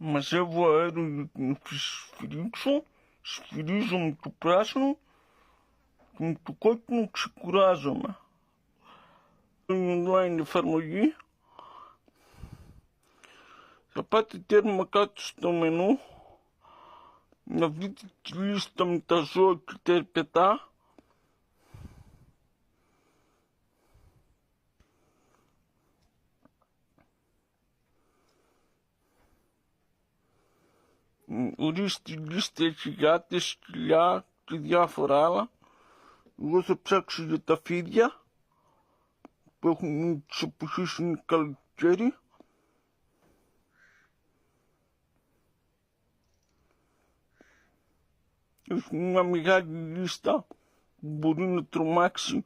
μαζεύω αέριο για να σφυρίξω, σφυρίζω με το πράσινο και με το κόκκινο ξεκουράζομαι. Είναι online εφαρμογή. Θα πάτε τέρμα κάτω στο μενού, να βρείτε τη λίστα με τα ζώα και τα ερπετά. Ορίστε η λίστα, έχει γάτες, σκυλιά και διάφορα άλλα. Εγώ θα ψάξω για τα φίδια που έχουν τις εποχές είναι καλοκαίρι. Έχει μια μεγάλη λίστα που μπορεί να τρομάξει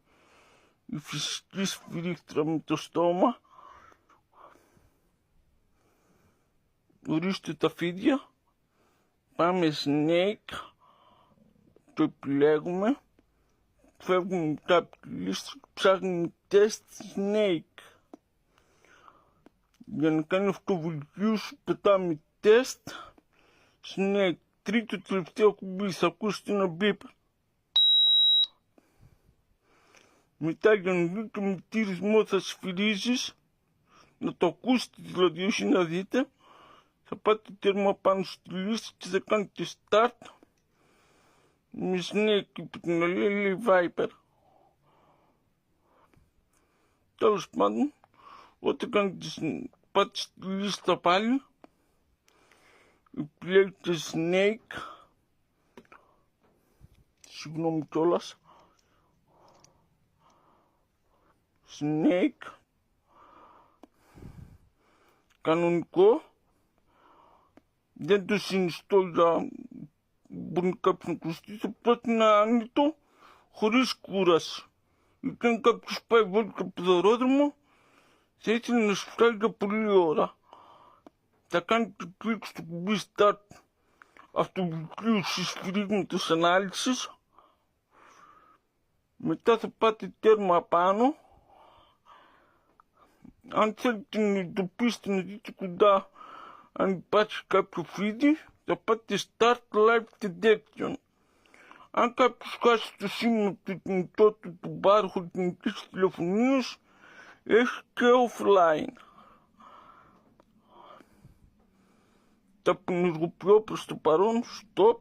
η φυσική σφυρίχτρα με το στόμα. Ορίστε τα φίδια. Πάμε snake. Το επιλέγουμε. Φεύγουμε μετά από τη λίστα και ψάχνουμε test snake. Για να κάνει αυτοβελτίωση πετάμε test snake. Τρίτο τελευταίο κουμπί, θα ακούσετε ένα μπιπ. Μετά για να δείτε με τι ρυθμό θα σφυρίζεις, να το ακούσετε δηλαδή, όχι να δείτε, θα πάτε τέρμα πάνω στη λίστα και θα κάνετε start με snake και την άλλη λέει Viper. Τέλος πάντων, όταν κάνετε πάτε στη λίστα πάλι, επιλέγετε snake, συγγνώμη κιόλας, snake, κανονικό, δεν το συνιστώ για μπορεί κάποιος να κλωστεί, θα πρέπει να άνετο χωρίς κούραση. Γιατί αν κάποιος πάει βόλτα από το αερόδρομο, θα ήθελε να σου φτάσει για πολλή ώρα. Θα κάνετε κλικ στο κουμπί Start αυτοβελτίωσης σφυρίγματος ανάλυσης. Μετά θα πάτε τέρμα πάνω. Αν θέλετε να εντοπίσετε να δείτε κοντά αν υπάρχει κάποιο φίδι, θα πάτε Start Live Detection. Αν κάποιος χάσει το σήμα από το κινητό του που μπάρχω κινητής τηλεφωνίας, έχει και offline. Τα απενεργοποιώ προς το παρόν, stop,